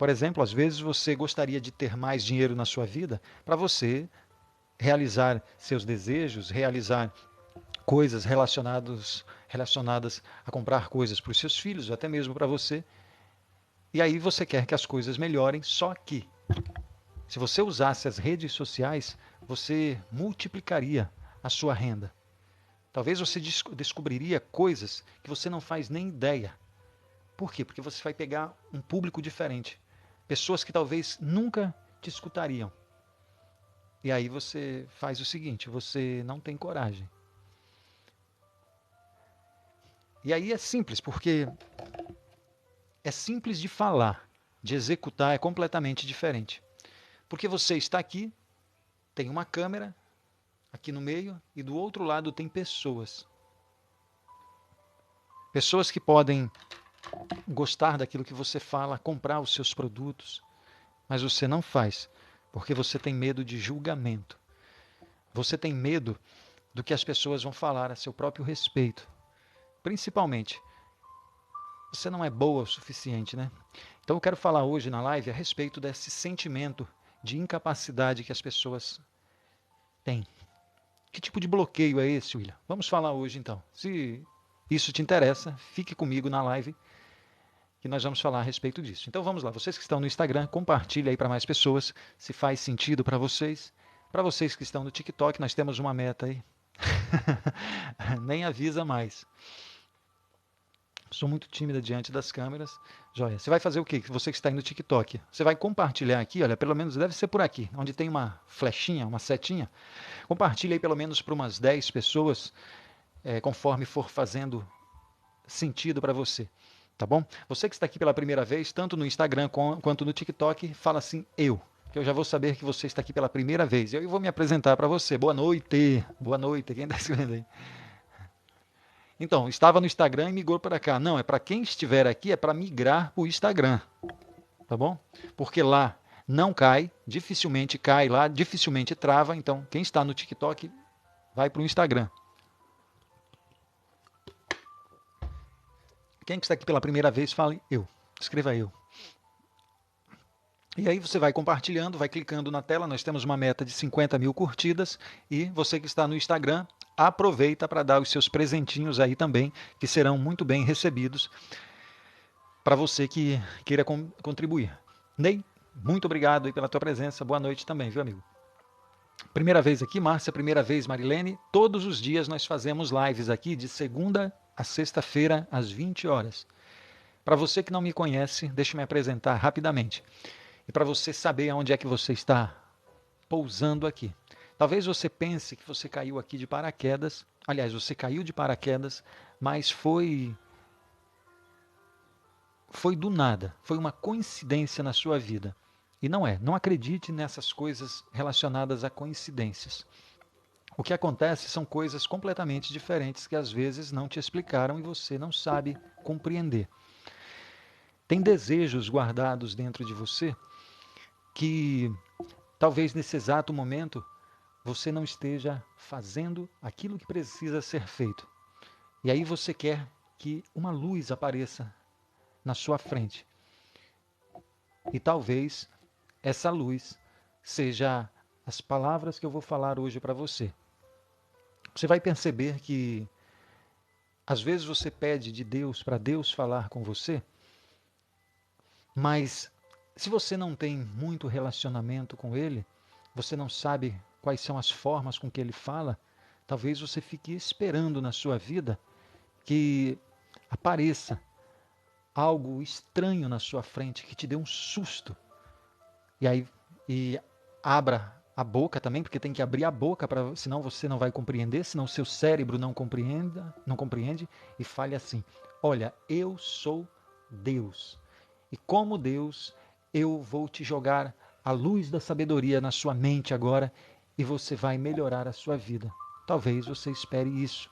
Por exemplo, às vezes você gostaria de ter mais dinheiro na sua vida para você realizar seus desejos, realizar coisas relacionadas a comprar coisas para os seus filhos, ou até mesmo para você. E aí você quer que as coisas melhorem, só que se você usasse as redes sociais, você multiplicaria a sua renda. Talvez você descobriria coisas que você não faz nem ideia. Por quê? Porque você vai pegar um público diferente. Pessoas que talvez nunca te escutariam. E aí você faz o seguinte, você não tem coragem. E aí é simples, porque é simples de falar, de executar é completamente diferente. Porque você está aqui, tem uma câmera aqui no meio e do outro lado tem pessoas. Pessoas que podem gostar daquilo que você fala, comprar os seus produtos, mas você não faz, porque você tem medo de julgamento. Você tem medo do que as pessoas vão falar a seu próprio respeito. Principalmente, você não é boa o suficiente, né? Então eu quero falar hoje na live a respeito desse sentimento de incapacidade que as pessoas têm. Que tipo de bloqueio é esse, William? Vamos falar hoje então. Se isso te interessa, fique comigo na live que nós vamos falar a respeito disso. Então vamos lá, vocês que estão no Instagram, compartilhe aí para mais pessoas, se faz sentido para vocês. Para vocês que estão no TikTok, nós temos uma meta aí. Nem avisa mais. Sou muito tímida diante das câmeras. Joia. Você vai fazer o quê? Você que está aí no TikTok. Você vai compartilhar aqui, olha, pelo menos deve ser por aqui, onde tem uma flechinha, uma setinha. Compartilhe aí pelo menos para umas 10 pessoas, conforme for fazendo sentido para você. Tá bom? Você que está aqui pela primeira vez, tanto no Instagram quanto no TikTok, fala assim, eu. Que eu já vou saber que você está aqui pela primeira vez. Eu vou me apresentar para você. Boa noite. Boa noite. Quem está escrevendo aí? Então, estava no Instagram e migrou para cá. Não, é para quem estiver aqui, é para migrar para o Instagram. Tá bom? Porque lá não dificilmente cai lá, dificilmente trava. Então, quem está no TikTok vai para o Instagram. Quem está aqui pela primeira vez, fale eu. Escreva eu. E aí você vai compartilhando, vai clicando na tela. Nós temos uma meta de 50 mil curtidas. E você que está no Instagram, aproveita para dar os seus presentinhos aí também, que serão muito bem recebidos para você que queira contribuir. Ney, muito obrigado aí pela tua presença. Boa noite também, viu, amigo? Primeira vez aqui, Márcia, primeira vez, Marilene. Todos os dias nós fazemos lives aqui de segunda a sexta-feira, às 20 horas. Para você que não me conhece, deixa eu me apresentar rapidamente. E para você saber aonde é que você está pousando aqui. Talvez você pense que você caiu aqui de paraquedas. Aliás, você caiu de paraquedas, mas foi do nada. Foi uma coincidência na sua vida. E não é. Não acredite nessas coisas relacionadas a coincidências. O que acontece são coisas completamente diferentes que às vezes não te explicaram e você não sabe compreender. Tem desejos guardados dentro de você que talvez nesse exato momento você não esteja fazendo aquilo que precisa ser feito. E aí você quer que uma luz apareça na sua frente. E talvez essa luz seja as palavras que eu vou falar hoje para você. Você vai perceber que às vezes você pede de Deus para Deus falar com você, mas se você não tem muito relacionamento com Ele, você não sabe quais são as formas com que Ele fala, talvez você fique esperando na sua vida que apareça algo estranho na sua frente, que te dê um susto. E aí abra a boca também, porque tem que abrir a boca, senão você não vai compreender, senão o seu cérebro não compreende, e fale assim: olha, eu sou Deus. E como Deus, eu vou te jogar a luz da sabedoria na sua mente agora, e você vai melhorar a sua vida. Talvez você espere isso,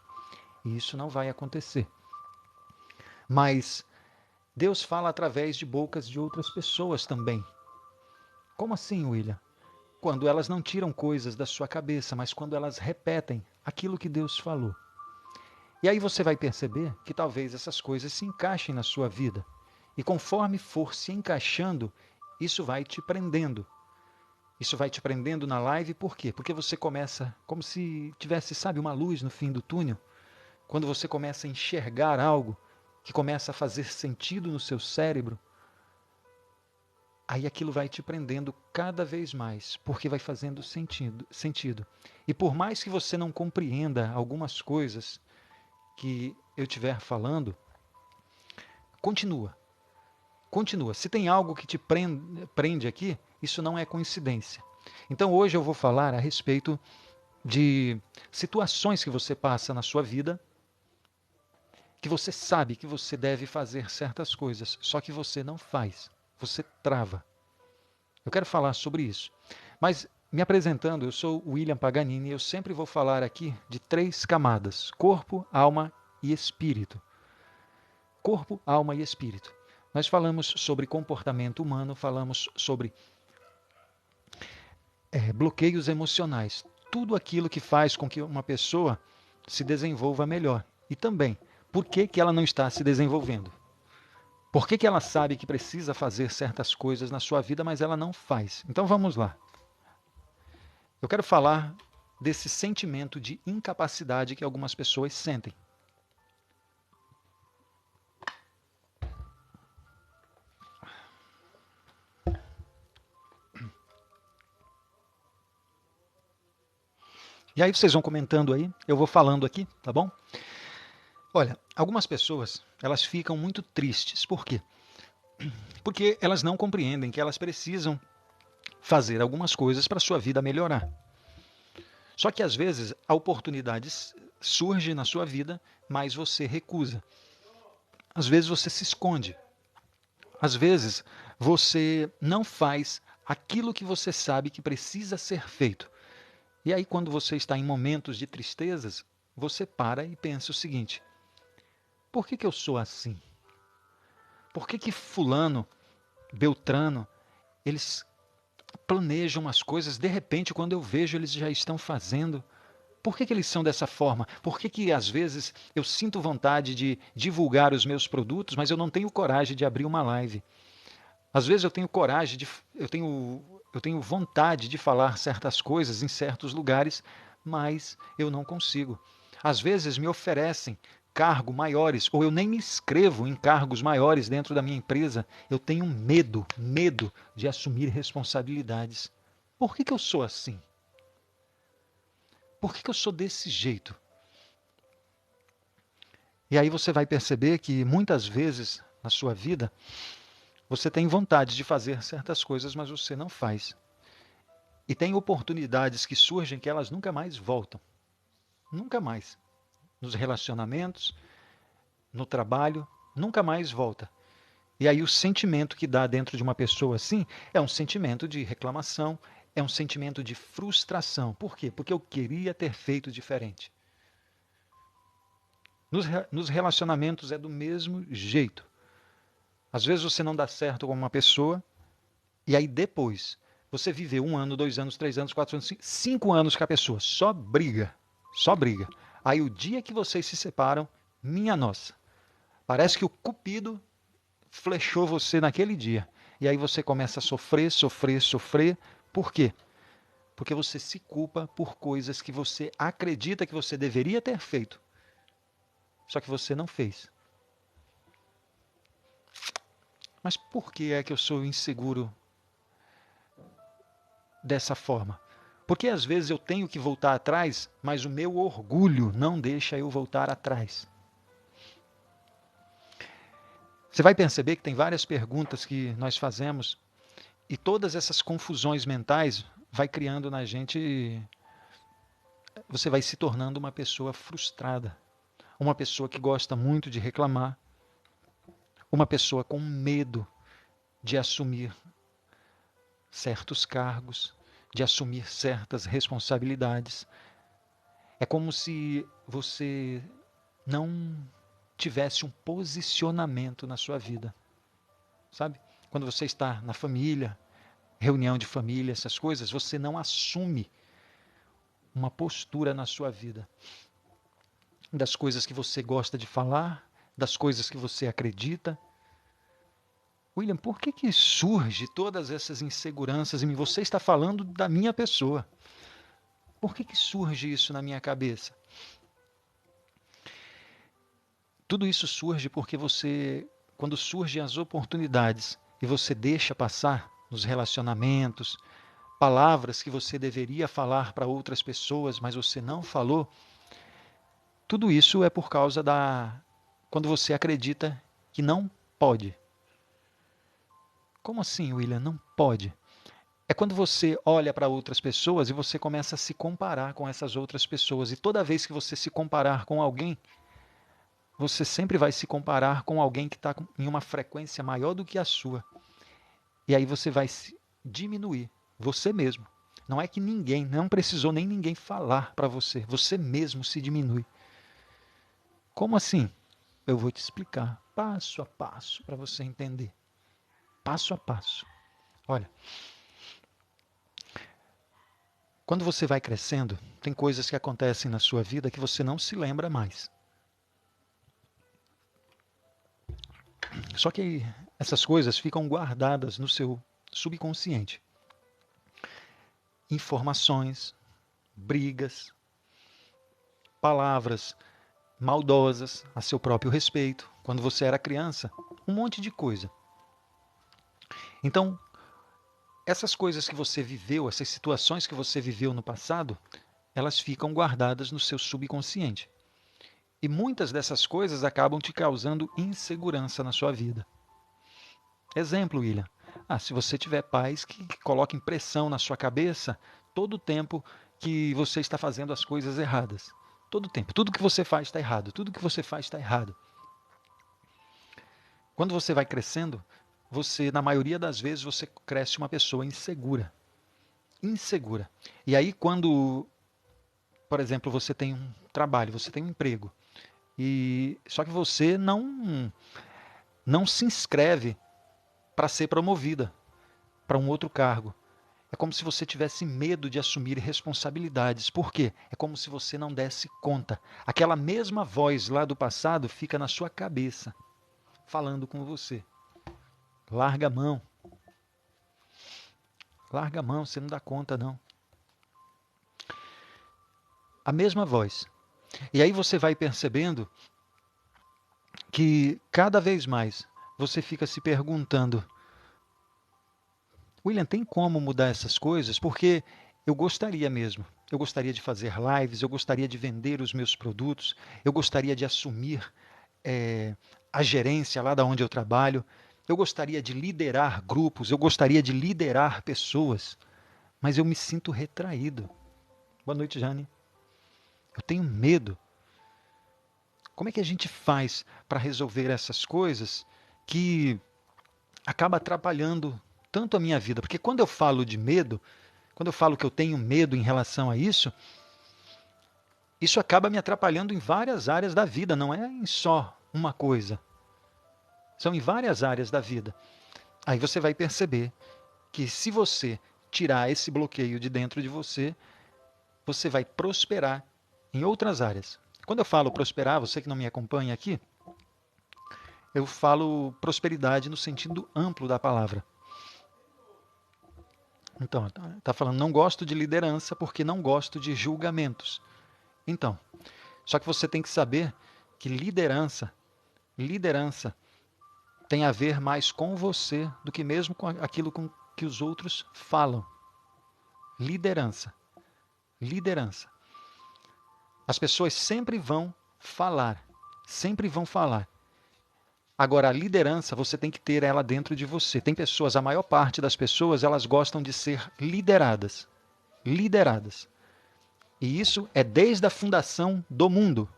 e isso não vai acontecer. Mas Deus fala através de bocas de outras pessoas também. Como assim, William? Quando elas não tiram coisas da sua cabeça, mas quando elas repetem aquilo que Deus falou. E aí você vai perceber que talvez essas coisas se encaixem na sua vida. E conforme for se encaixando, isso vai te prendendo. Isso vai te prendendo na live, por quê? Porque você começa, como se tivesse, sabe, uma luz no fim do túnel. Quando você começa a enxergar algo que começa a fazer sentido no seu cérebro, aí aquilo vai te prendendo cada vez mais, porque vai fazendo sentido. E por mais que você não compreenda algumas coisas que eu estiver falando, continua. Continua. Se tem algo que te prende aqui, isso não é coincidência. Então hoje eu vou falar a respeito de situações que você passa na sua vida, que você sabe que você deve fazer certas coisas, só que você não faz. Você trava. Eu quero falar sobre isso. Mas me apresentando, eu sou William Paganini e eu sempre vou falar aqui de 3 camadas: corpo, alma e espírito. Corpo, alma e espírito. Nós falamos sobre comportamento humano, falamos sobre bloqueios emocionais. Tudo aquilo que faz com que uma pessoa se desenvolva melhor. E também, por que ela não está se desenvolvendo? Por que ela sabe que precisa fazer certas coisas na sua vida, mas ela não faz? Então vamos lá. Eu quero falar desse sentimento de incapacidade que algumas pessoas sentem. E aí vocês vão comentando aí, eu vou falando aqui, tá bom? Olha, algumas pessoas, elas ficam muito tristes. Por quê? Porque elas não compreendem que elas precisam fazer algumas coisas para a sua vida melhorar. Só que às vezes a oportunidade surge na sua vida, mas você recusa. Às vezes você se esconde. Às vezes você não faz aquilo que você sabe que precisa ser feito. E aí quando você está em momentos de tristezas, você para e pensa o seguinte: por que eu sou assim? Por que fulano, Beltrano, eles planejam as coisas, de repente quando eu vejo eles já estão fazendo? Por que eles são dessa forma? Por que às vezes eu sinto vontade de divulgar os meus produtos, mas eu não tenho coragem de abrir uma live? Às vezes eu tenho coragem eu tenho vontade de falar certas coisas em certos lugares, mas eu não consigo. Às vezes me oferecem cargos maiores, ou eu nem me inscrevo em cargos maiores dentro da minha empresa. Eu tenho medo de assumir responsabilidades. Por que eu sou assim? Por que eu sou desse jeito? E aí você vai perceber que muitas vezes na sua vida você tem vontade de fazer certas coisas, mas você não faz. E tem oportunidades que surgem que elas nunca mais voltam. Nunca mais. Nos relacionamentos, no trabalho, nunca mais volta. E aí o sentimento que dá dentro de uma pessoa assim é um sentimento de reclamação, é um sentimento de frustração. Por quê? Porque eu queria ter feito diferente. Nos relacionamentos é do mesmo jeito. Às vezes você não dá certo com uma pessoa, e aí depois você viveu 1 ano, 2 anos, 3 anos, 4 anos, 5 anos com a pessoa, só briga, só briga. Aí o dia que vocês se separam, minha nossa, parece que o cupido flechou você naquele dia. E aí você começa a sofrer, sofrer, sofrer. Por quê? Porque você se culpa por coisas que você acredita que você deveria ter feito, só que você não fez. Mas por que é que eu sou inseguro dessa forma? Porque às vezes eu tenho que voltar atrás, mas o meu orgulho não deixa eu voltar atrás. Você vai perceber que tem várias perguntas que nós fazemos e todas essas confusões mentais vai criando na gente, você vai se tornando uma pessoa frustrada, uma pessoa que gosta muito de reclamar, uma pessoa com medo de assumir certos cargos, de assumir certas responsabilidades. É como se você não tivesse um posicionamento na sua vida, sabe? Quando você está na família, reunião de família, essas coisas, você não assume uma postura na sua vida. Das coisas que você gosta de falar, das coisas que você acredita. William, por que surge todas essas inseguranças em mim? Você está falando da minha pessoa. Por que surge isso na minha cabeça? Tudo isso surge porque você, quando surgem as oportunidades e você deixa passar nos relacionamentos, palavras que você deveria falar para outras pessoas, mas você não falou, tudo isso é por causa da... quando você acredita que não pode. Como assim, William? Não pode? É quando você olha para outras pessoas e você começa a se comparar com essas outras pessoas. E toda vez que você se comparar com alguém, você sempre vai se comparar com alguém que está em uma frequência maior do que a sua. E aí você vai se diminuir, você mesmo. Não é que ninguém, não precisou nem ninguém falar para você. Você mesmo se diminui. Como assim? Eu vou te explicar passo a passo para você entender. Passo a passo. Olha, quando você vai crescendo, tem coisas que acontecem na sua vida que você não se lembra mais. Só que essas coisas ficam guardadas no seu subconsciente. Informações, brigas, palavras maldosas a seu próprio respeito, quando você era criança, um monte de coisa. Então, essas coisas que você viveu, essas situações que você viveu no passado, elas ficam guardadas no seu subconsciente. E muitas dessas coisas acabam te causando insegurança na sua vida. Exemplo, William. Se você tiver pais que coloquem pressão na sua cabeça todo o tempo que você está fazendo as coisas erradas. Todo o tempo. Tudo que você faz está errado. Tudo que você faz está errado. Quando você vai crescendo, você, na maioria das vezes, você cresce uma pessoa insegura. Insegura. E aí, quando, por exemplo, você tem um trabalho, você tem um emprego, e só que você não se inscreve para ser promovida para um outro cargo. É como se você tivesse medo de assumir responsabilidades. Por quê? É como se você não desse conta. Aquela mesma voz lá do passado fica na sua cabeça, falando com você. Larga a mão. Larga a mão, você não dá conta, não. A mesma voz. E aí você vai percebendo que cada vez mais você fica se perguntando: William, tem como mudar essas coisas? Porque eu gostaria mesmo. Eu gostaria de fazer lives, eu gostaria de vender os meus produtos, eu gostaria de assumir é, a gerência lá da onde eu trabalho, eu gostaria de liderar grupos, eu gostaria de liderar pessoas, mas eu me sinto retraído. Boa noite, Jane. Eu tenho medo. Como é que a gente faz para resolver essas coisas que acaba atrapalhando tanto a minha vida? Porque quando eu falo de medo, quando eu falo que eu tenho medo em relação a isso, isso acaba me atrapalhando em várias áreas da vida, não é em só uma coisa. São em várias áreas da vida. Aí você vai perceber que se você tirar esse bloqueio de dentro de você, você vai prosperar em outras áreas. Quando eu falo prosperar, você que não me acompanha aqui, eu falo prosperidade no sentido amplo da palavra. Então, está falando, não gosto de liderança porque não gosto de julgamentos. Então, só que você tem que saber que liderança tem a ver mais com você do que mesmo com aquilo com que os outros falam. Liderança. Liderança. As pessoas sempre vão falar. Sempre vão falar. Agora, a liderança, você tem que ter ela dentro de você. Tem pessoas, a maior parte das pessoas, elas gostam de ser lideradas. Lideradas. E isso é desde a fundação do mundo.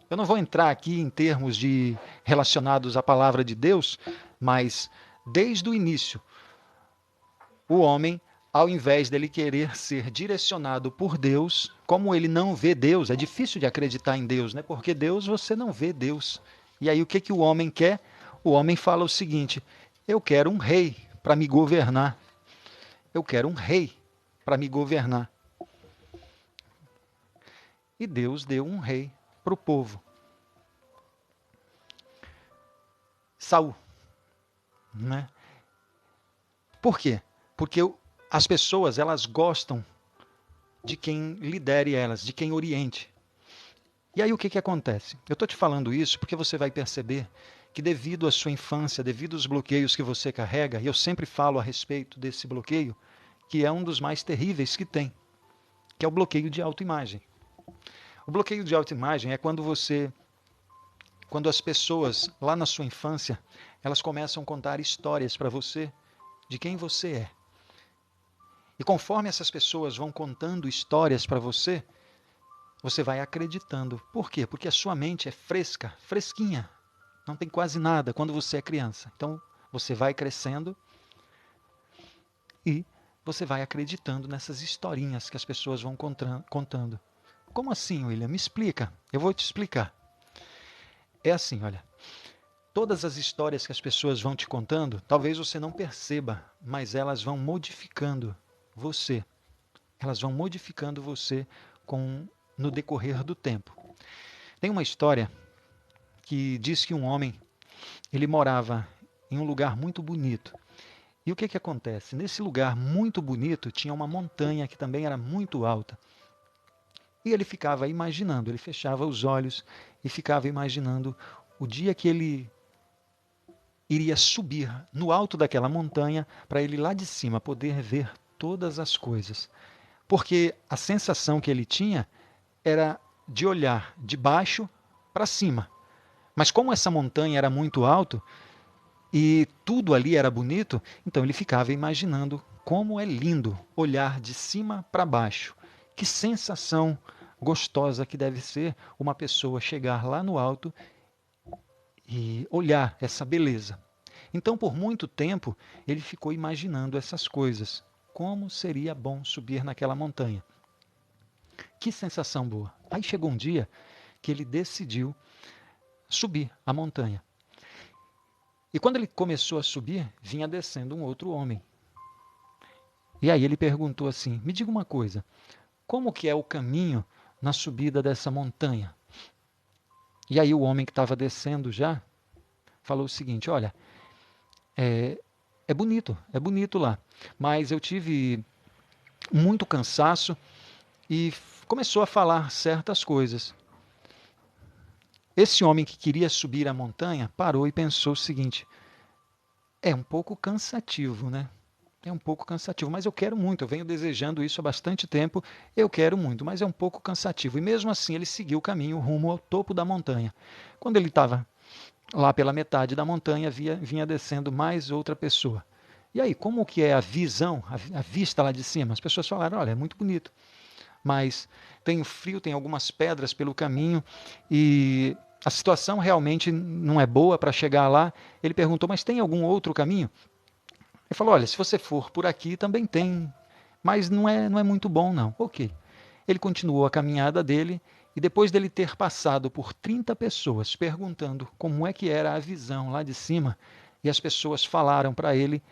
Eu não vou entrar aqui em termos de relacionados à palavra de Deus, mas desde o início, o homem, ao invés dele querer ser direcionado por Deus, como ele não vê Deus, é difícil de acreditar em Deus, né? Porque Deus, você não vê Deus. E aí o que o homem quer? O homem fala o seguinte: eu quero um rei para me governar. Eu quero um rei para me governar. E Deus deu um rei para o povo. Saul. né? Por quê? Porque as pessoas, elas gostam de quem lidere elas, de quem oriente. E aí o que acontece? Eu estou te falando isso porque você vai perceber que devido à sua infância, devido aos bloqueios que você carrega, e eu sempre falo a respeito desse bloqueio, que é um dos mais terríveis que tem, que é o bloqueio de autoimagem. O bloqueio de autoimagem é quando as pessoas lá na sua infância, elas começam a contar histórias para você de quem você é. E conforme essas pessoas vão contando histórias para você, você vai acreditando. Por quê? Porque a sua mente é fresca, fresquinha. Não tem quase nada quando você é criança. Então, você vai crescendo e você vai acreditando nessas historinhas que as pessoas vão contando. Como assim, William? Me explica. Eu vou te explicar. É assim, olha. Todas as histórias que as pessoas vão te contando, talvez você não perceba, mas elas vão modificando você. Elas vão modificando você no decorrer do tempo. Tem uma história que diz que um homem, ele morava em um lugar muito bonito. E o que acontece? Nesse lugar muito bonito tinha uma montanha que também era muito alta. E ele ficava imaginando, ele fechava os olhos e ficava imaginando o dia que ele iria subir no alto daquela montanha para ele lá de cima poder ver todas as coisas. Porque a sensação que ele tinha era de olhar de baixo para cima. Mas como essa montanha era muito alto e tudo ali era bonito, então ele ficava imaginando como é lindo olhar de cima para baixo. Que sensação gostosa que deve ser uma pessoa chegar lá no alto e olhar essa beleza. Então, por muito tempo, ele ficou imaginando essas coisas. Como seria bom subir naquela montanha. Que sensação boa. Aí chegou um dia que ele decidiu subir a montanha. E quando ele começou a subir, vinha descendo um outro homem. E aí ele perguntou assim: me diga uma coisa, como que é o caminho na subida dessa montanha? E aí o homem que estava descendo já falou o seguinte: olha, é bonito lá, mas eu tive muito cansaço e começou a falar certas coisas. Esse homem que queria subir a montanha parou e pensou o seguinte: é um pouco cansativo, né? É um pouco cansativo, mas eu quero muito, eu venho desejando isso há bastante tempo, eu quero muito, mas é um pouco cansativo. E mesmo assim ele seguiu o caminho rumo ao topo da montanha. Quando ele estava lá pela metade da montanha, vinha descendo mais outra pessoa. E aí, como que é a visão, a vista lá de cima? As pessoas falaram: olha, é muito bonito, mas tem frio, tem algumas pedras pelo caminho e a situação realmente não é boa para chegar lá. Ele perguntou: mas tem algum outro caminho? Ele falou: olha, se você for por aqui também tem, mas não é muito bom não. Ok. Ele continuou a caminhada dele e depois dele ter passado por 30 pessoas perguntando como é que era a visão lá de cima, e as pessoas falaram para ele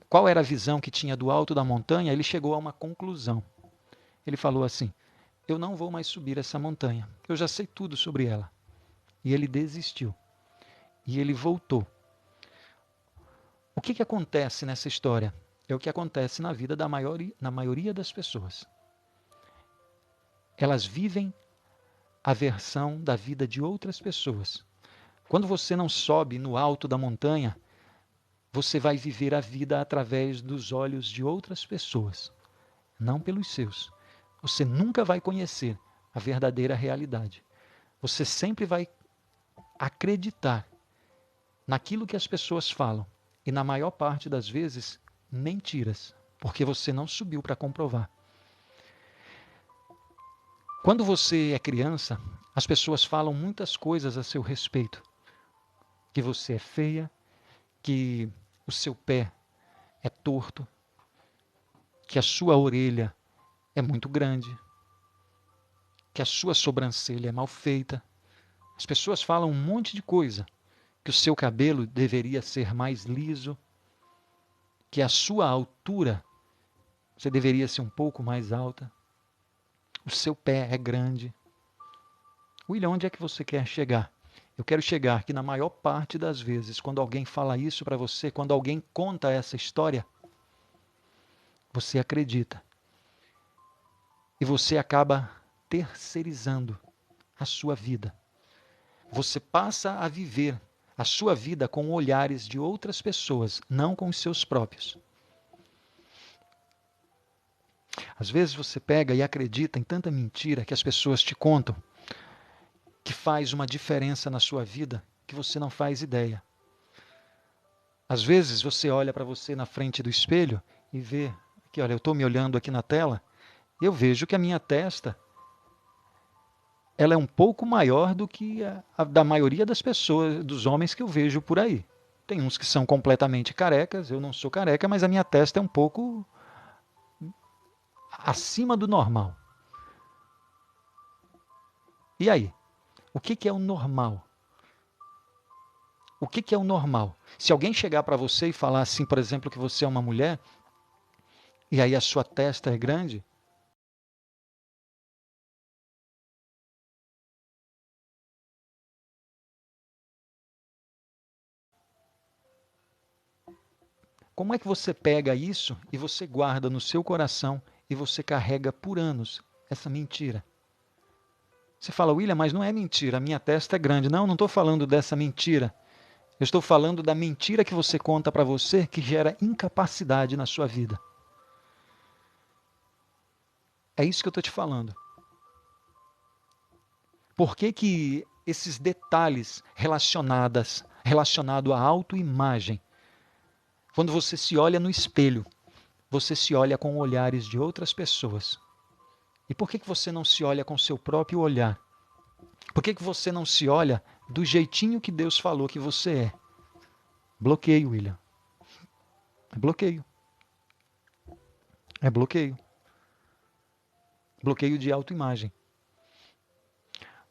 qual era a visão que tinha do alto da montanha, ele chegou a uma conclusão. Ele falou assim: eu não vou mais subir essa montanha, eu já sei tudo sobre ela. E ele desistiu. E ele voltou. O que acontece nessa história? É o que acontece na vida na maioria das pessoas. Elas vivem a versão da vida de outras pessoas. Quando você não sobe no alto da montanha, você vai viver a vida através dos olhos de outras pessoas, não pelos seus. Você nunca vai conhecer a verdadeira realidade. Você sempre vai acreditar naquilo que as pessoas falam e, na maior parte das vezes, mentiras, porque você não subiu para comprovar. Quando você é criança, as pessoas falam muitas coisas a seu respeito. Que você é feia, que o seu pé é torto, que a sua orelha é muito grande, que a sua sobrancelha é mal feita. As pessoas falam um monte de coisa, que o seu cabelo deveria ser mais liso, que a sua altura você deveria ser um pouco mais alta, o seu pé é grande. William, onde é que você quer chegar? Eu quero chegar que na maior parte das vezes, quando alguém fala isso para você, quando alguém conta essa história, você acredita. E você acaba terceirizando a sua vida. Você passa a viver a sua vida com olhares de outras pessoas, não com os seus próprios. Às vezes você pega e acredita em tanta mentira que as pessoas te contam, que faz uma diferença na sua vida que você não faz ideia. Às vezes você olha para você na frente do espelho e vê que, olha, eu estou me olhando aqui na tela, e eu vejo que a minha testa ela é um pouco maior do que a da maioria das pessoas, dos homens que eu vejo por aí. Tem uns que são completamente carecas, eu não sou careca, mas a minha testa é um pouco acima do normal. E aí? O que é o normal? O que é o normal? Se alguém chegar para você e falar assim, por exemplo, que você é uma mulher, e aí a sua testa é grande, como é que você pega isso e você guarda no seu coração e você carrega por anos essa mentira? Você fala, William, mas não é mentira, a minha testa é grande. Não, não estou falando dessa mentira. Eu estou falando da mentira que você conta para você que gera incapacidade na sua vida. É isso que eu estou te falando. Por que que esses detalhes relacionados à autoimagem, quando você se olha no espelho, você se olha com olhares de outras pessoas? E por que que você não se olha com seu próprio olhar? Por que que você não se olha do jeitinho que Deus falou que você é? Bloqueio, William. É bloqueio. É bloqueio. Bloqueio de autoimagem.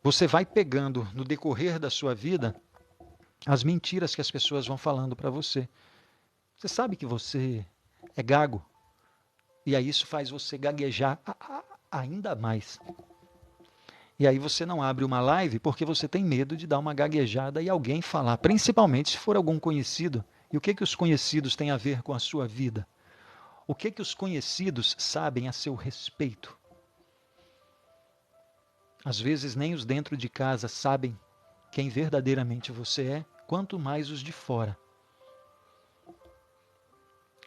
Você vai pegando no decorrer da sua vida as mentiras que as pessoas vão falando para você. Você sabe que você é gago e aí isso faz você gaguejar ainda mais. E aí você não abre uma live porque você tem medo de dar uma gaguejada e alguém falar, principalmente se for algum conhecido. E o que que os conhecidos têm a ver com a sua vida? O que que os conhecidos sabem a seu respeito? Às vezes nem os dentro de casa sabem quem verdadeiramente você é, quanto mais os de fora.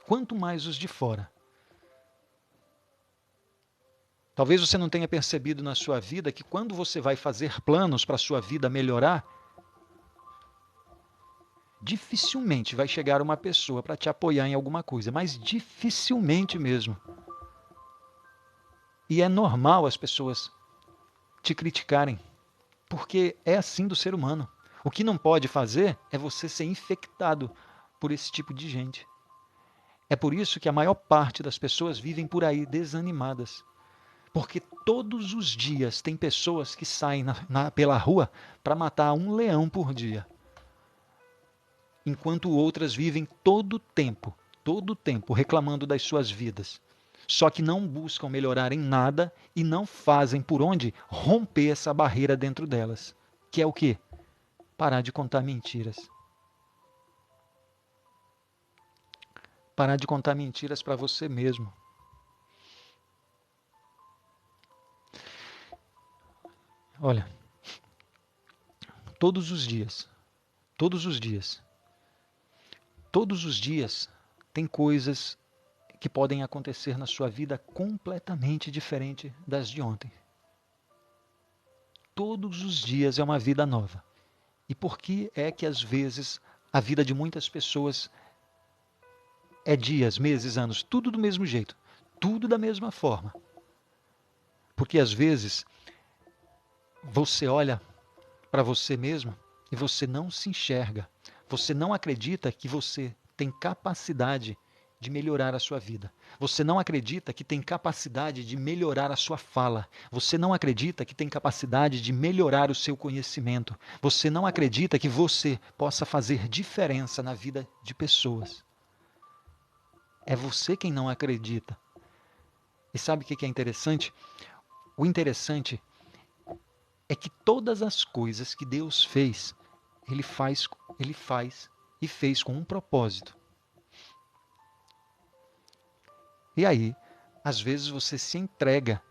Quanto mais os de fora. Talvez você não tenha percebido na sua vida que quando você vai fazer planos para a sua vida melhorar, dificilmente vai chegar uma pessoa para te apoiar em alguma coisa, mas dificilmente mesmo. E é normal as pessoas te criticarem, porque é assim do ser humano. O que não pode fazer é você ser infectado por esse tipo de gente. É por isso que a maior parte das pessoas vivem por aí desanimadas. Porque todos os dias tem pessoas que saem pela rua para matar um leão por dia. Enquanto outras vivem todo o tempo, reclamando das suas vidas. Só que não buscam melhorar em nada e não fazem por onde romper essa barreira dentro delas. Que é o quê? Parar de contar mentiras. Parar de contar mentiras para você mesmo. Olha, todos os dias, todos os dias, todos os dias tem coisas que podem acontecer na sua vida completamente diferente das de ontem. Todos os dias é uma vida nova. E por que é que às vezes a vida de muitas pessoas é dias, meses, anos, tudo do mesmo jeito, tudo da mesma forma? Porque às vezes você olha para você mesmo e você não se enxerga. Você não acredita que você tem capacidade de melhorar a sua vida. Você não acredita que tem capacidade de melhorar a sua fala. Você não acredita que tem capacidade de melhorar o seu conhecimento. Você não acredita que você possa fazer diferença na vida de pessoas. É você quem não acredita. E sabe o que é interessante? O interessante é que todas as coisas que Deus fez ele faz e fez com um propósito. E aí, às vezes você se entrega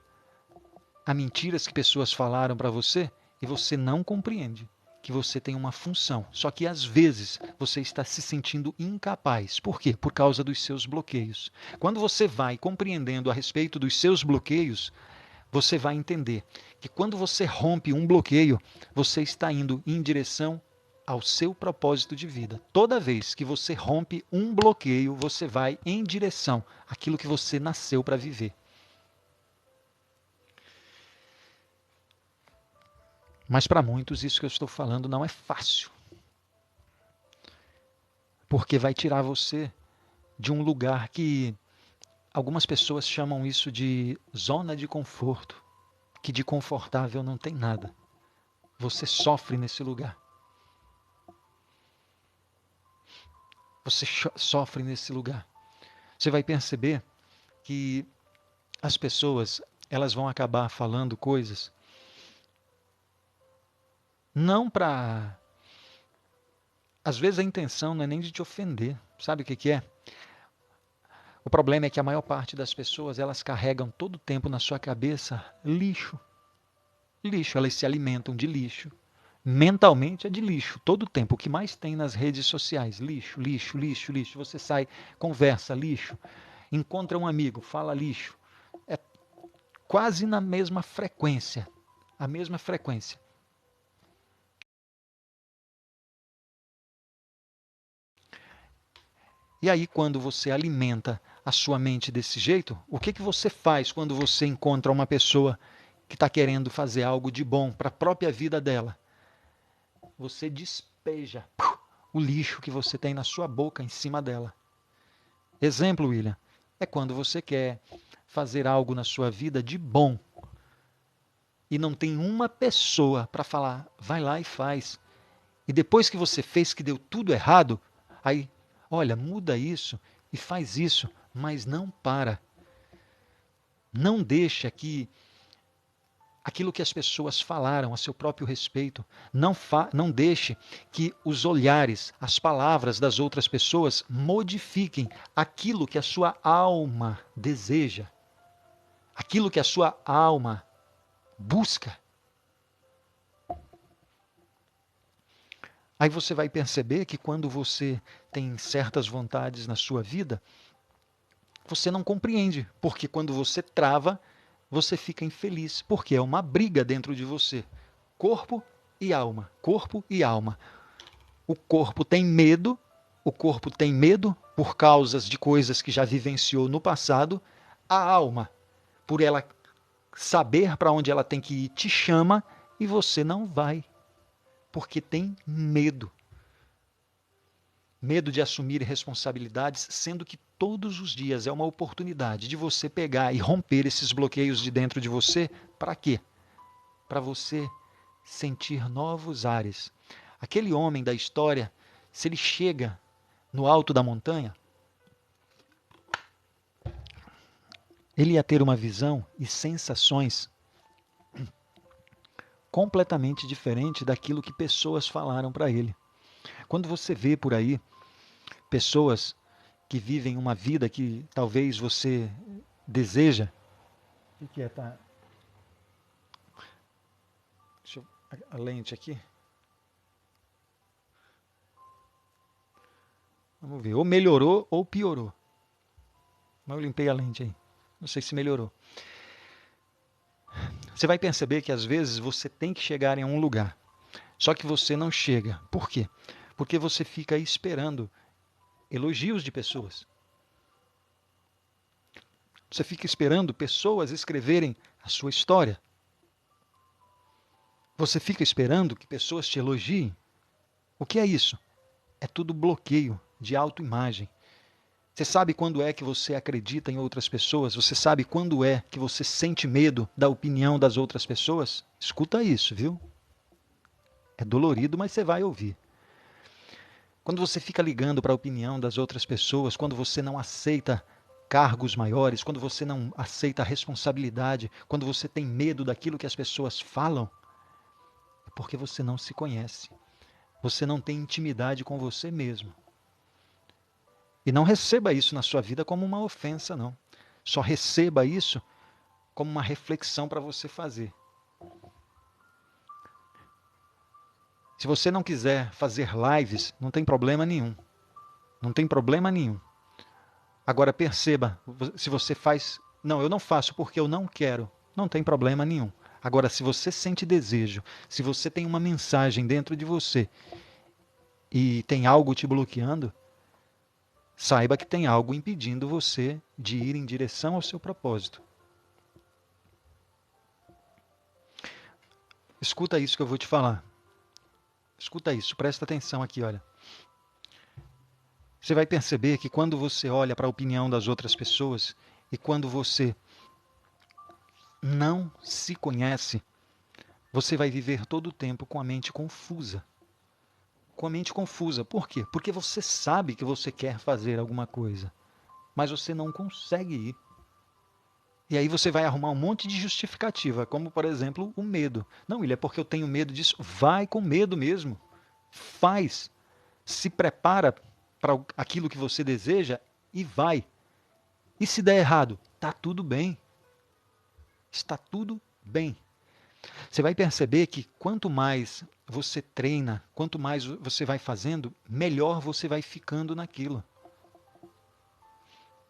a mentiras que pessoas falaram para você e você não compreende que você tem uma função. Só que às vezes você está se sentindo incapaz. Por quê? Por causa dos seus bloqueios. Quando você vai compreendendo a respeito dos seus bloqueios, você vai entender que quando você rompe um bloqueio, você está indo em direção ao seu propósito de vida. Toda vez que você rompe um bloqueio, você vai em direção àquilo que você nasceu para viver. Mas para muitos isso que eu estou falando não é fácil. Porque vai tirar você de um lugar que algumas pessoas chamam isso de zona de conforto, que de confortável não tem nada. Você sofre nesse lugar. Você sofre nesse lugar. Você vai perceber que as pessoas, elas vão acabar falando coisas não para... Às vezes a intenção não é nem de te ofender. Sabe o que é? O problema é que a maior parte das pessoas, elas carregam todo o tempo na sua cabeça lixo. Lixo, elas se alimentam de lixo. Mentalmente é de lixo, todo o tempo. O que mais tem nas redes sociais? Lixo, lixo, lixo, lixo. Você sai, conversa, lixo. Encontra um amigo, fala lixo. É quase na mesma frequência. A mesma frequência. E aí, quando você alimenta a sua mente desse jeito, o que você faz quando você encontra uma pessoa que está querendo fazer algo de bom para a própria vida dela? Você despeja o lixo que você tem na sua boca em cima dela. Exemplo, William, é quando você quer fazer algo na sua vida de bom e não tem uma pessoa para falar, vai lá e faz. E depois que você fez que deu tudo errado, aí, olha, muda isso e faz isso, mas não para. Não deixa que aquilo que as pessoas falaram a seu próprio respeito, não deixe que os olhares, as palavras das outras pessoas modifiquem aquilo que a sua alma deseja, aquilo que a sua alma busca. Aí você vai perceber que quando você tem certas vontades na sua vida, você não compreende, porque quando você trava, você fica infeliz, porque é uma briga dentro de você. Corpo e alma, corpo e alma. O corpo tem medo por causas de coisas que já vivenciou no passado. A alma, por ela saber para onde ela tem que ir, te chama e você não vai, porque tem medo. Medo de assumir responsabilidades, sendo que todos os dias é uma oportunidade de você pegar e romper esses bloqueios de dentro de você. Para quê? Para você sentir novos ares. Aquele homem da história, se ele chega no alto da montanha, ele ia ter uma visão e sensações completamente diferente daquilo que pessoas falaram para ele. Quando você vê por aí pessoas que vivem uma vida que talvez você deseja, o que é? Tá? Deixa eu... a lente aqui. Vamos ver, ou melhorou ou piorou. Mas eu limpei a lente aí. Não sei se melhorou. Você vai perceber que às vezes você tem que chegar em um lugar. Só que você não chega. Por quê? Porque você fica esperando elogios de pessoas. Você fica esperando pessoas escreverem a sua história. Você fica esperando que pessoas te elogiem. O que é isso? É tudo bloqueio de autoimagem. Você sabe quando é que você acredita em outras pessoas? Você sabe quando é que você sente medo da opinião das outras pessoas? Escuta isso, viu? É dolorido, mas você vai ouvir. Quando você fica ligando para a opinião das outras pessoas, quando você não aceita cargos maiores, quando você não aceita a responsabilidade, quando você tem medo daquilo que as pessoas falam, é porque você não se conhece. Você não tem intimidade com você mesmo. E não receba isso na sua vida como uma ofensa, não. Só receba isso como uma reflexão para você fazer. Se você não quiser fazer lives, não tem problema nenhum. Não tem problema nenhum. Agora perceba, se você faz... Não, eu não faço porque eu não quero. Não tem problema nenhum. Agora, se você sente desejo, se você tem uma mensagem dentro de você e tem algo te bloqueando, saiba que tem algo impedindo você de ir em direção ao seu propósito. Escuta isso que eu vou te falar. Escuta isso, presta atenção aqui, olha. Você vai perceber que quando você olha para a opinião das outras pessoas e quando você não se conhece, você vai viver todo o tempo com a mente confusa. Com a mente confusa. Por quê? Porque você sabe que você quer fazer alguma coisa, mas você não consegue ir. E aí você vai arrumar um monte de justificativa, como, por exemplo, o medo. Não, William, é porque eu tenho medo disso. Vai com medo mesmo. Faz. Se prepara para aquilo que você deseja e vai. E se der errado? Está tudo bem. Está tudo bem. Você vai perceber que quanto mais você treina, quanto mais você vai fazendo, melhor você vai ficando naquilo.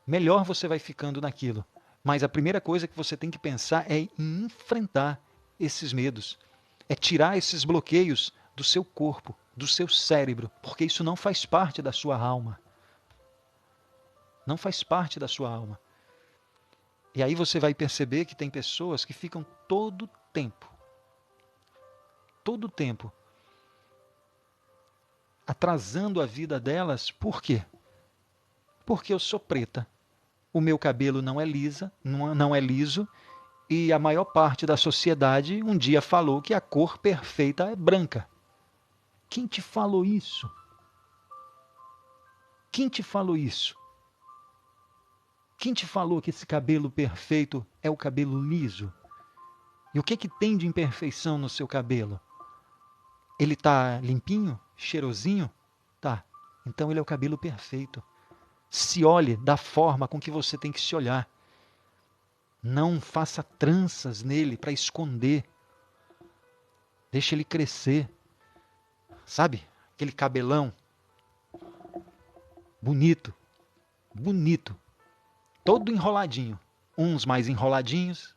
Melhor você vai ficando naquilo. Mas a primeira coisa que você tem que pensar é em enfrentar esses medos. É tirar esses bloqueios do seu corpo, do seu cérebro, porque isso não faz parte da sua alma. Não faz parte da sua alma. E aí você vai perceber que tem pessoas que ficam todo tempo atrasando a vida delas. Por quê? Porque eu sou preta. O meu cabelo não é não é liso, e a maior parte da sociedade um dia falou que a cor perfeita é branca. Quem te falou isso? Quem te falou isso? Quem te falou que esse cabelo perfeito é o cabelo liso? E o que tem de imperfeição no seu cabelo? Ele está limpinho? Cheirosinho? Tá. Então ele é o cabelo perfeito. Se olhe da forma com que você tem que se olhar. Não faça tranças nele para esconder. Deixa ele crescer. Sabe? Aquele cabelão bonito. Bonito. Todo enroladinho. Uns mais enroladinhos.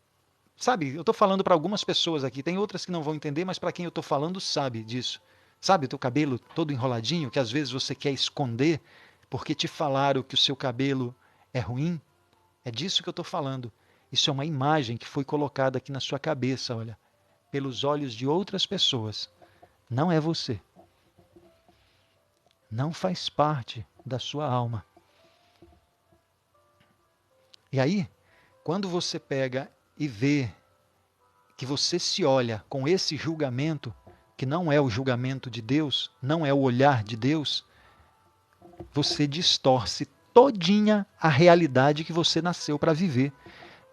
Sabe? Eu estou falando para algumas pessoas aqui. Tem outras que não vão entender, mas para quem eu estou falando sabe disso. Sabe o teu cabelo todo enroladinho, que às vezes você quer esconder porque te falaram que o seu cabelo é ruim? É disso que eu estou falando. Isso é uma imagem que foi colocada aqui na sua cabeça, olha, pelos olhos de outras pessoas. Não é você. Não faz parte da sua alma. E aí, quando você pega e vê que você se olha com esse julgamento, que não é o julgamento de Deus, não é o olhar de Deus, você distorce todinha a realidade que você nasceu para viver,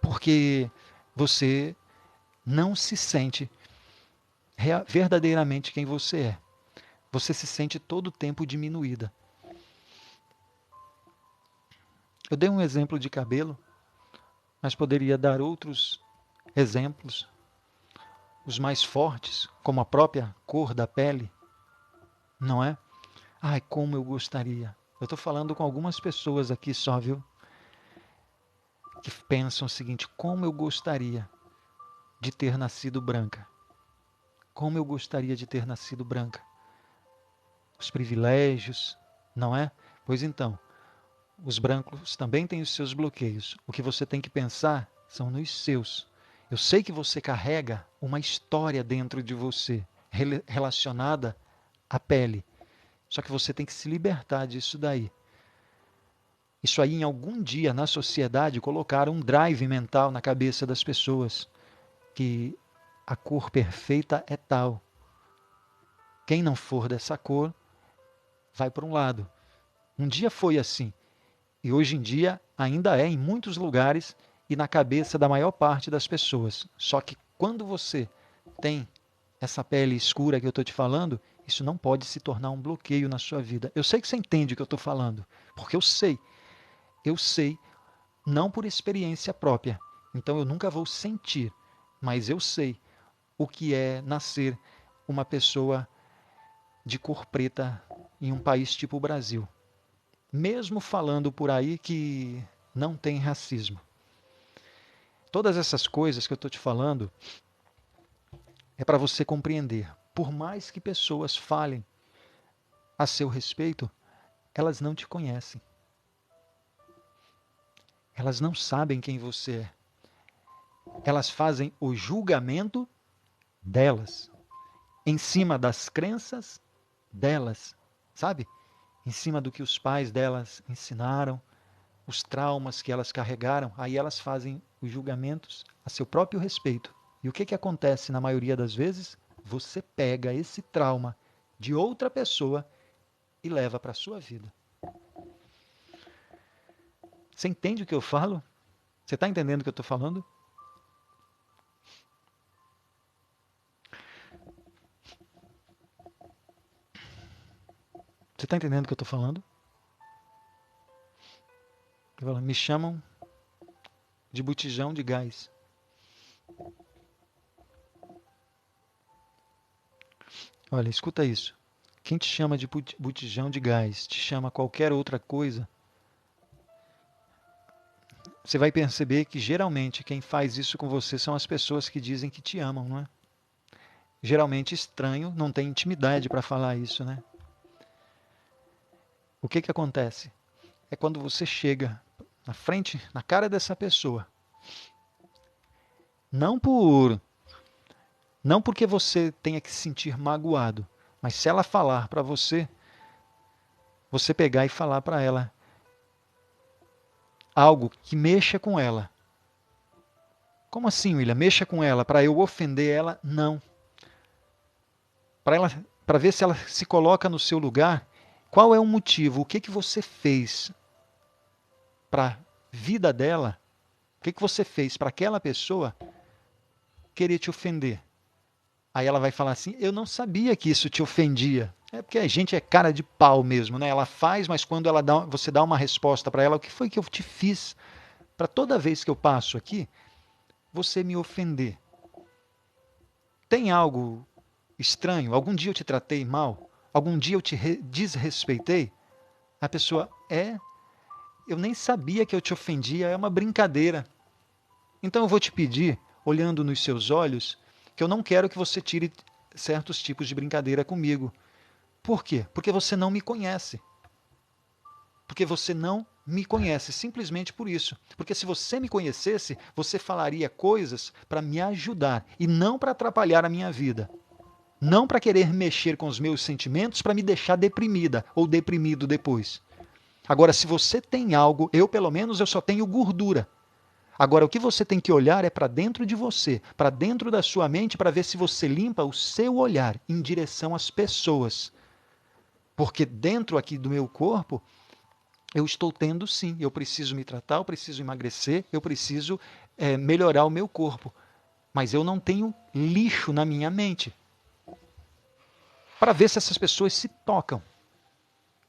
porque você não se sente verdadeiramente quem você é. Você se sente todo o tempo diminuída. Eu dei um exemplo de cabelo, mas poderia dar outros exemplos, os mais fortes, como a própria cor da pele, não é? Ai, como eu gostaria. Eu estou falando com algumas pessoas aqui só, viu? Que pensam o seguinte: como eu gostaria de ter nascido branca. Como eu gostaria de ter nascido branca. Os privilégios, não é? Pois então, os brancos também têm os seus bloqueios. O que você tem que pensar são nos seus. Eu sei que você carrega uma história dentro de você relacionada à pele. Só que você tem que se libertar disso daí. Isso aí, em algum dia na sociedade, colocaram um drive mental na cabeça das pessoas, que a cor perfeita é tal. Quem não for dessa cor, vai para um lado. Um dia foi assim. E hoje em dia ainda é em muitos lugares e na cabeça da maior parte das pessoas. Só que quando você tem essa pele escura que eu estou te falando, Isso não pode se tornar um bloqueio na sua vida. Eu sei que você entende o que eu estou falando, porque eu sei, não por experiência própria, então eu nunca vou sentir, mas eu sei o que é nascer uma pessoa de cor preta em um país tipo o Brasil. Mesmo falando por aí que não tem racismo. Todas essas coisas que eu estou te falando é para você compreender. Por mais que pessoas falem a seu respeito, elas não te conhecem. Elas não sabem quem você é. Elas fazem o julgamento delas, em cima das crenças delas, sabe? Em cima do que os pais delas ensinaram, os traumas que elas carregaram, aí elas fazem os julgamentos a seu próprio respeito. E o que, que acontece na maioria das vezes? Você pega esse trauma de outra pessoa e leva para a sua vida. Você entende o que eu falo? Você está entendendo o que eu estou falando? Você está entendendo o que eu estou falando? Me chamam de botijão de gás. Olha, escuta isso. Quem te chama de botijão de gás, te chama qualquer outra coisa, você vai perceber que geralmente quem faz isso com você são as pessoas que dizem que te amam, não é? Geralmente estranho, não tem intimidade para falar isso, né? O que que acontece? É quando você chega na frente, na cara dessa pessoa, não porque você tenha que se sentir magoado, mas se ela falar para você, você pegar e falar para ela algo que mexa com ela. Como assim, William? Mexa com ela para eu ofender ela? Não. Para ver se ela se coloca no seu lugar, qual é o motivo? O que que você fez para a vida dela? O que que você fez para aquela pessoa querer te ofender? Aí ela vai falar assim: eu não sabia que isso te ofendia. É porque a gente é cara de pau mesmo, né? Ela faz, mas quando você dá uma resposta para ela, o que foi que eu te fiz para toda vez que eu passo aqui, você me ofender? Tem algo estranho? Algum dia eu te tratei mal? Algum dia eu te desrespeitei? A pessoa, eu nem sabia que eu te ofendia, é uma brincadeira. Então eu vou te pedir, olhando nos seus olhos, que eu não quero que você tire certos tipos de brincadeira comigo. Por quê? Porque você não me conhece. Porque você não me conhece, simplesmente por isso. Porque se você me conhecesse, você falaria coisas para me ajudar e não para atrapalhar a minha vida. Não para querer mexer com os meus sentimentos para me deixar deprimida ou deprimido depois. Agora, se você tem algo, eu pelo menos eu só tenho gordura. Agora, o que você tem que olhar é para dentro de você, para dentro da sua mente, para ver se você limpa o seu olhar em direção às pessoas. Porque dentro aqui do meu corpo, eu estou tendo sim, eu preciso me tratar, eu preciso emagrecer, eu preciso melhorar o meu corpo. Mas eu não tenho lixo na minha mente. Para ver se essas pessoas se tocam.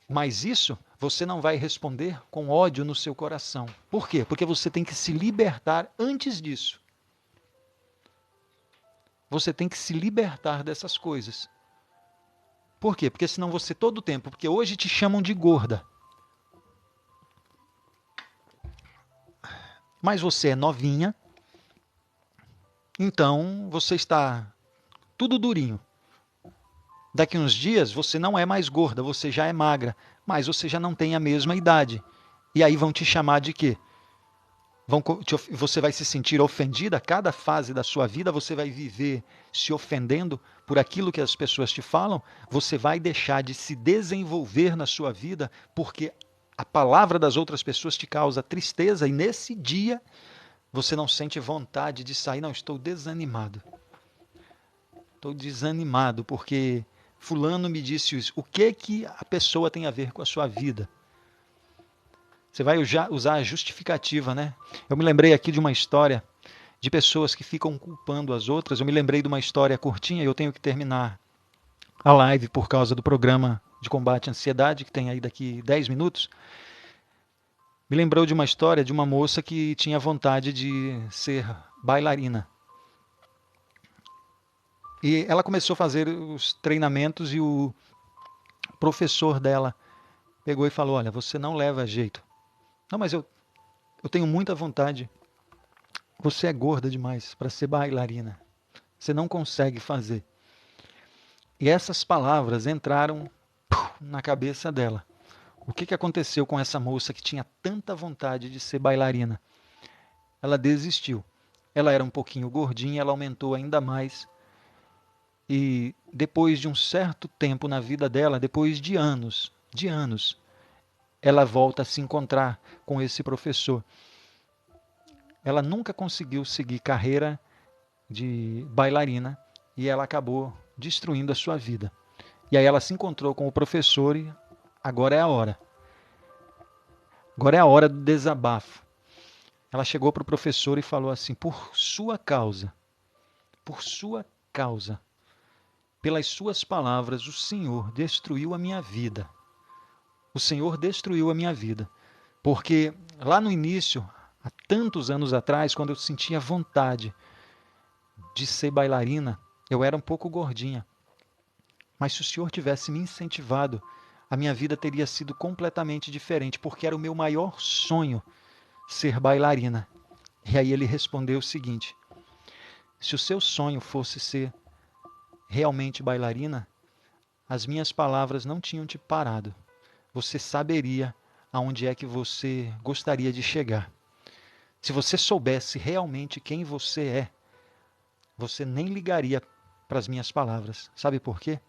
Mas isso você não vai responder com ódio no seu coração. Por quê? Porque você tem que se libertar antes disso. Você tem que se libertar dessas coisas. Por quê? Porque senão você todo o tempo, porque hoje te chamam de gorda. Mas você é novinha, então você está tudo durinho. Daqui uns dias você não é mais gorda, você já é magra, mas você já não tem a mesma idade. E aí vão te chamar de quê? Você vai se sentir ofendida, cada fase da sua vida você vai viver se ofendendo por aquilo que as pessoas te falam, você vai deixar de se desenvolver na sua vida porque a palavra das outras pessoas te causa tristeza e nesse dia você não sente vontade de sair. Não, estou desanimado. Estou desanimado porque fulano me disse isso. O que a pessoa tem a ver com a sua vida? Você vai usar a justificativa, né? Eu me lembrei aqui de uma história de pessoas que ficam culpando as outras. Eu me lembrei de uma história curtinha e eu tenho que terminar a live por causa do programa de combate à ansiedade, que tem aí daqui 10 minutos, me lembrou de uma história de uma moça que tinha vontade de ser bailarina. E ela começou a fazer os treinamentos e o professor dela pegou e falou: olha, você não leva jeito. Não, mas eu tenho muita vontade. Você é gorda demais para ser bailarina. Você não consegue fazer. E essas palavras entraram na cabeça dela. O que aconteceu com essa moça que tinha tanta vontade de ser bailarina? Ela desistiu. Ela era um pouquinho gordinha, ela aumentou ainda mais. E depois de um certo tempo na vida dela, depois de anos, ela volta a se encontrar com esse professor. Ela nunca conseguiu seguir carreira de bailarina e ela acabou destruindo a sua vida. E aí ela se encontrou com o professor e agora é a hora. Agora é a hora do desabafo. Ela chegou para o professor e falou assim: por sua causa, pelas suas palavras, o Senhor destruiu a minha vida. O Senhor destruiu a minha vida. Porque lá no início, há tantos anos atrás, quando eu sentia vontade de ser bailarina, eu era um pouco gordinha. Mas se o Senhor tivesse me incentivado, a minha vida teria sido completamente diferente, porque era o meu maior sonho ser bailarina. E aí ele respondeu o seguinte: se o seu sonho fosse ser realmente bailarina, as minhas palavras não tinham te parado. Você saberia aonde é que você gostaria de chegar. Se você soubesse realmente quem você é, você nem ligaria para as minhas palavras. Sabe por quê?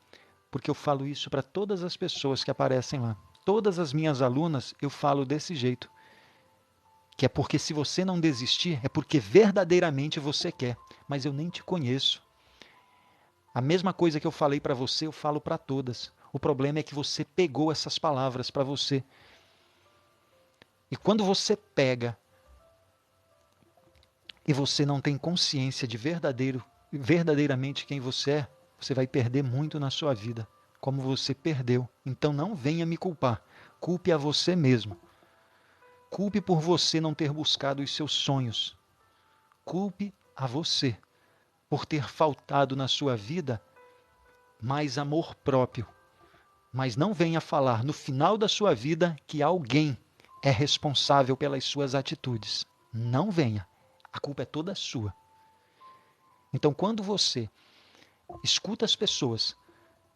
Porque eu falo isso para todas as pessoas que aparecem lá. Todas as minhas alunas eu falo desse jeito. Que é porque se você não desistir, é porque verdadeiramente você quer. Mas eu nem te conheço. A mesma coisa que eu falei para você, eu falo para todas. O problema é que você pegou essas palavras para você. E quando você pega e você não tem consciência de verdadeiramente quem você é, você vai perder muito na sua vida, como você perdeu. Então não venha me culpar. Culpe a você mesmo. Culpe por você não ter buscado os seus sonhos. Culpe a você por ter faltado na sua vida mais amor próprio. Mas não venha falar no final da sua vida que alguém é responsável pelas suas atitudes. Não venha. A culpa é toda sua. Então, quando você escuta as pessoas,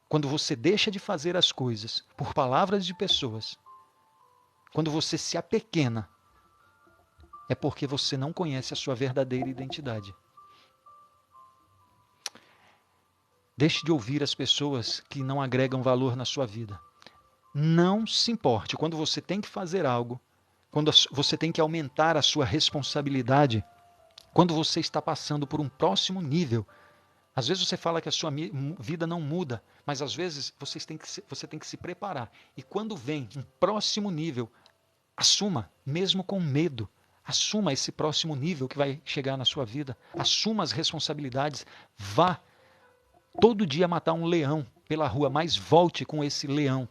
quando você deixa de fazer as coisas por palavras de pessoas, quando você se apequena, é porque você não conhece a sua verdadeira identidade. Deixe de ouvir as pessoas que não agregam valor na sua vida. Não se importe. Quando você tem que fazer algo, quando você tem que aumentar a sua responsabilidade, quando você está passando por um próximo nível, às vezes você fala que a sua vida não muda, mas às vezes você tem que se preparar. E quando vem um próximo nível, assuma, mesmo com medo. Assuma esse próximo nível que vai chegar na sua vida. Assuma as responsabilidades. Vá todo dia matar um leão pela rua, mas volte com esse leão,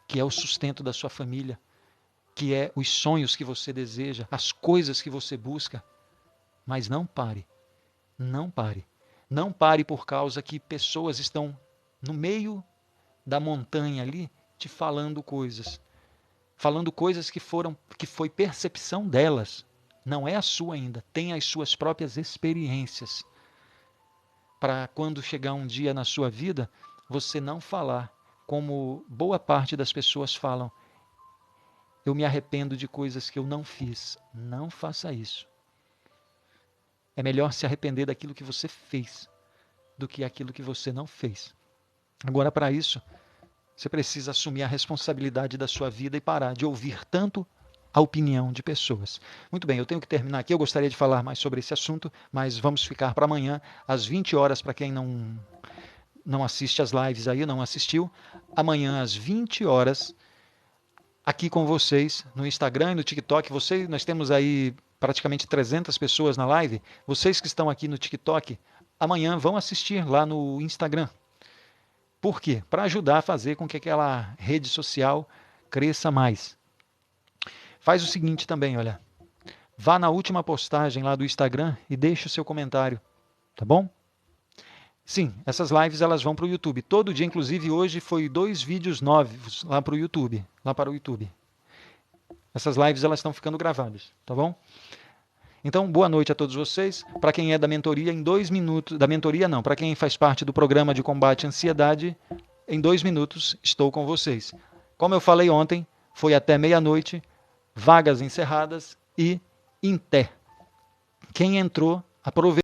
que é o sustento da sua família, que é os sonhos que você deseja, as coisas que você busca. Mas não pare. Não pare. Não pare por causa que pessoas estão no meio da montanha ali te falando coisas. Falando coisas que foi percepção delas. Não é a sua ainda. Tem as suas próprias experiências. Para quando chegar um dia na sua vida, você não falar como boa parte das pessoas falam: eu me arrependo de coisas que eu não fiz. Não faça isso. É melhor se arrepender daquilo que você fez do que aquilo que você não fez. Agora, para isso, você precisa assumir a responsabilidade da sua vida e parar de ouvir tanto a opinião de pessoas. Muito bem, eu tenho que terminar aqui. Eu gostaria de falar mais sobre esse assunto, mas vamos ficar para amanhã, às 20 horas, para quem não assiste as lives aí, não assistiu. Amanhã, às 20 horas, aqui com vocês, no Instagram e no TikTok. Nós temos aí praticamente 300 pessoas na live. Vocês que estão aqui no TikTok, amanhã vão assistir lá no Instagram. Por quê? Para ajudar a fazer com que aquela rede social cresça mais. Faz o seguinte também, olha. Vá na última postagem lá do Instagram e deixe o seu comentário, tá bom? Sim, essas lives elas vão para o YouTube. Todo dia, inclusive hoje, foi 2 vídeos novos lá para o YouTube. Essas lives elas estão ficando gravadas, tá bom? Então, boa noite a todos vocês. Para quem é da mentoria, em 2 minutos... Da mentoria não, para quem faz parte do programa de combate à ansiedade, em 2 minutos estou com vocês. Como eu falei ontem, foi até meia-noite, vagas encerradas e em té. Quem entrou, aproveitou.